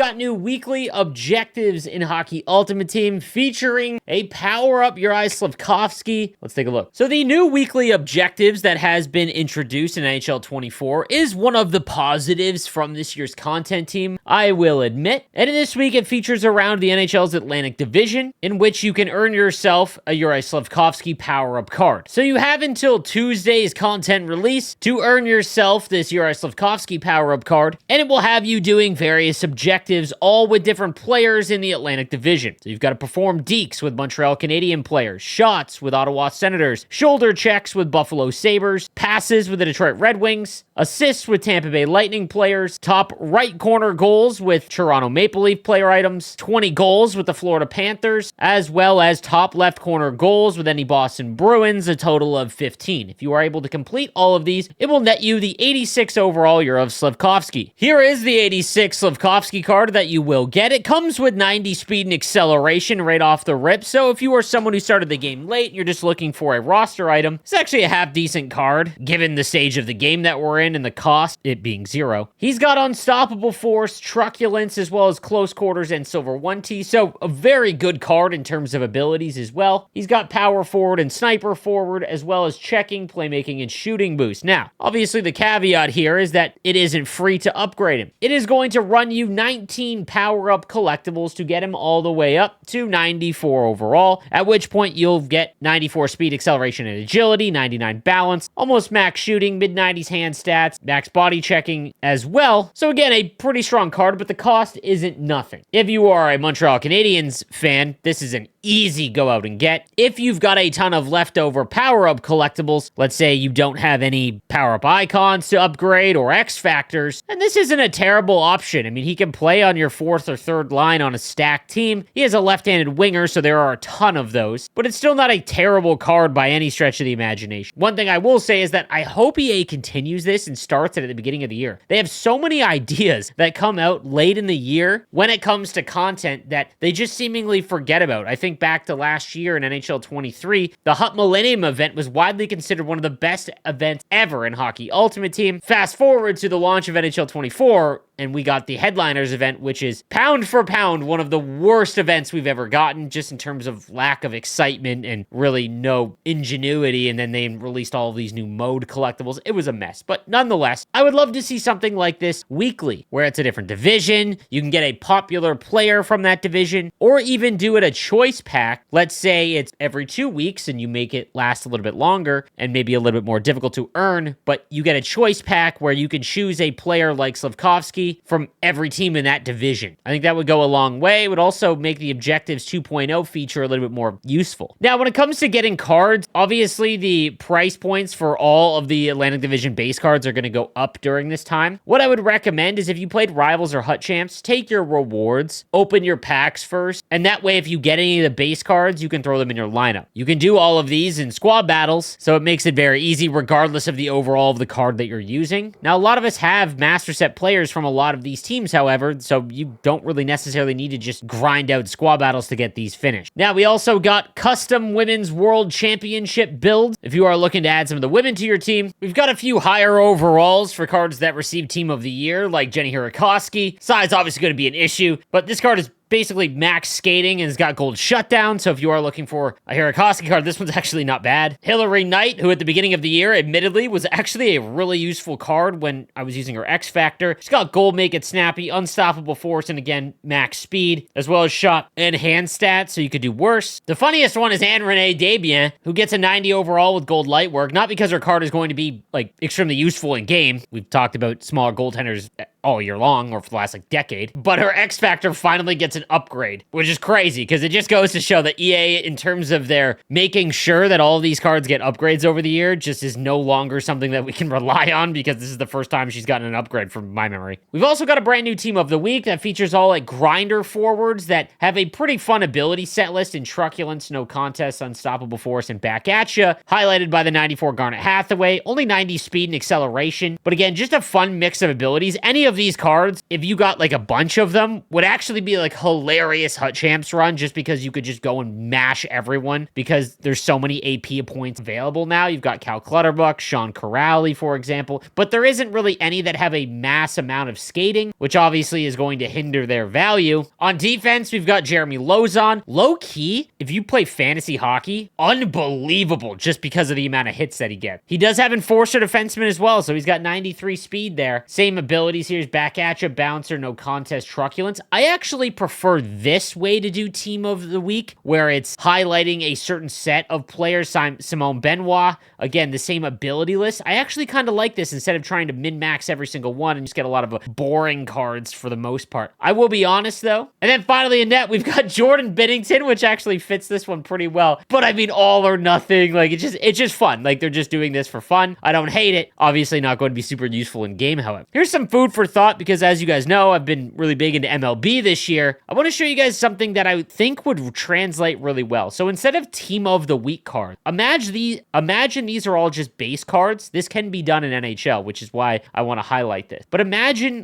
got new weekly objectives in Hockey Ultimate Team featuring a power-up Uri Slafkovsky. Let's take a look. So the new weekly objectives that has been introduced in NHL 24 is one of the positives from this year's content team, I will admit. And in this week, it features around the NHL's Atlantic Division, in which you can earn yourself a Uri Slafkovsky power-up card. So you have until Tuesday's content release to earn yourself this Uri Slafkovsky power-up card, and it will have you doing various objectives, all with different players in the Atlantic Division. So you've got to perform dekes with Montreal Canadiens players, shots with Ottawa Senators, shoulder checks with Buffalo Sabres, passes with the Detroit Red Wings, assists with Tampa Bay Lightning players, top right corner goals with Toronto Maple Leaf player items, 20 goals with the Florida Panthers, as well as top left corner goals with any Boston Bruins, a total of 15. If you are able to complete all of these, it will net you the 86 overall Uri Slafkovsky. Here is the 86 Slafkovsky card that you will get. It comes with 90 speed and acceleration right off the rip, so if you are someone who started the game late and you're just looking for a roster item, it's actually a half-decent card, given the stage of the game that we're in and the cost, it being 0. He's got unstoppable force, truculence, as well as close quarters and silver 1T, so a very good card in terms of abilities as well. He's got power forward and sniper forward, as well as checking, playmaking, and shooting boost. Now, obviously the caveat here is that it isn't free to upgrade him. It is going to run you 19 power-up collectibles to get him all the way up to 94 overall, at which point you'll get 94 speed, acceleration, and agility, 99 balance, almost max shooting, mid-90s hand stats, max body checking as well. So again, a pretty strong card, but the cost isn't nothing. If you are a Montreal Canadiens fan, this is an easy go out and get. If you've got a ton of leftover power-up collectibles, let's say you don't have any power-up icons to upgrade or X Factors, and this isn't a terrible option. I mean, he can play on your 4th or 3rd line on a stacked team. He has a left-handed winger, so there are a ton of those, but it's still not a terrible card by any stretch of the imagination. One thing I will say is that I hope EA continues this and starts it at the beginning of the year. They have so many ideas that come out late in the year when it comes to content that they just seemingly forget about. I think back to last year in NHL 23, the Hut Millennium event was widely considered one of the best events ever in Hockey Ultimate Team. Fast forward to the launch of NHL 24, and we got the Headliners event, which is pound for pound one of the worst events we've ever gotten, just in terms of lack of excitement and really no ingenuity, and then they released all of these new mode collectibles. It was a mess, but nonetheless, I would love to see something like this weekly, where it's a different division, you can get a popular player from that division, or even do it a choice pack. Let's say it's every 2 weeks, and you make it last a little bit longer, and maybe a little bit more difficult to earn, but you get a choice pack where you can choose a player like Slafkovsky from every team in that division. I think that would go a long way. It would also make the Objectives 2.0 feature a little bit more useful. Now, when it comes to getting cards, obviously the price points for all of the Atlantic Division base cards are going to go up during this time. What I would recommend is if you played Rivals or Hut Champs, take your rewards, open your packs first, and that way if you get any of the base cards, you can throw them in your lineup. You can do all of these in squad battles, so it makes it very easy regardless of the overall of the card that you're using. Now, a lot of us have master set players from a lot of these teams, however, so you don't really necessarily need to just grind out squad battles to get these finished. Now, we also got custom Women's World Championship builds. If you are looking to add some of the women to your team, we've got a few higher overalls for cards that receive Team of the Year, like Jenny Hirikoski. Size obviously going to be an issue, but this card is basically max skating and has got gold shutdown, so if you are looking for a Hirikoski card, this one's actually not bad. Hillary Knight, who at the beginning of the year, admittedly, was actually a really useful card when I was using her X Factor. She's got gold, make it snappy, unstoppable force, and again, max speed, as well as shot and hand stats, so you could do worse. The funniest one is Anne-Renee Desbiens, who gets a 90 overall with gold light work, not because her card is going to be, like, extremely useful in game. We've talked about smaller goaltenders all year long, or for the last, like, decade. But her X Factor finally gets an upgrade, which is crazy, because it just goes to show that EA, in terms of their making sure that all of these cards get upgrades over the year, just is no longer something that we can rely on, because this is the first time she's gotten an upgrade from my memory. We've also got a brand new Team of the Week that features all, like, grinder forwards that have a pretty fun ability set list in Truculence, No Contest, Unstoppable Force, and Back At Ya, highlighted by the 94 Garnet Hathaway, only 90 speed and acceleration, but again, just a fun mix of abilities. Any of of these cards, if you got like a bunch of them, would actually be like hilarious Hut Champs run, just because you could just go and mash everyone because there's so many AP points available now. You've got Cal Clutterbuck, Sean Corrali, for example, but there isn't really any that have a mass amount of skating, which obviously is going to hinder their value. On defense, we've got Jeremy Lozon. Low key, if you play fantasy hockey, unbelievable just because of the amount of hits that he gets. He does have Enforcer defenseman as well, so he's got 93 speed there. Same abilities here. Back at you, bouncer, no contest, truculence. I actually prefer this way to do team of the week, where it's highlighting a certain set of players. Simone Benoit, again, the same ability list. I actually kind of like this instead of trying to min-max every single one and just get a lot of boring cards for the most part. I will be honest, though. And then finally in net, we've got Jordan Binnington, which actually fits this one pretty well. But I mean, all or nothing. Like, it's just fun. Like, they're just doing this for fun. I don't hate it. Obviously not going to be super useful in game, however. Here's some food for thought, because as you guys know, I've been really big into MLB this year. I want to show you guys something that I think would translate really well. So instead of team of the week cards, imagine these are all just base cards. This can be done in NHL, which is why I want to highlight this. But imagine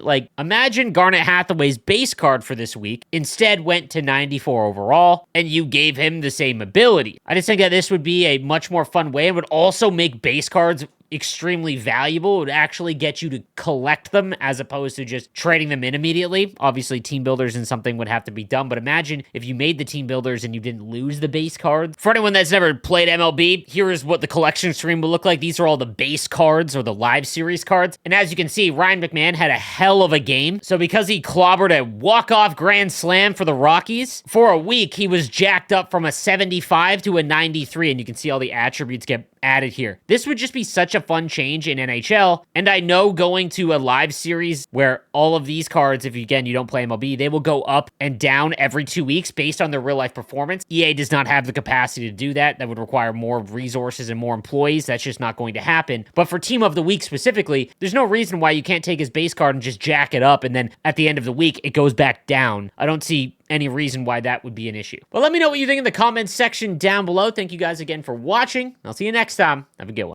Garnet Hathaway's base card for this week instead went to 94 overall, and you gave him the same ability. I just think that this would be a much more fun way and would also make base cards extremely valuable. It would actually get you to collect them as opposed to just trading them in immediately. Obviously, team builders and something would have to be done, but imagine if you made the team builders and you didn't lose the base cards. For anyone that's never played MLB, here is what the collection stream will look like. These are all the base cards or the live series cards. And as you can see, Ryan McMahon had a hell of a game. So because he clobbered a walk-off grand slam for the Rockies, for a week, he was jacked up from a 75 to a 93, and you can see all the attributes get added here. This would just be such a fun change in NHL, and I know going to a live series where all of these cards, if you don't play MLB, they will go up and down every 2 weeks based on their real life performance. EA does not have the capacity to do that. That would require more resources and more employees. That's just not going to happen. But for team of the week specifically, there's no reason why you can't take his base card and just jack it up, and then at the end of the week, it goes back down. I don't see any reason why that would be an issue. But let me know what you think in the comments section down below. Thank you guys again for watching. I'll see you next time. Have a good one.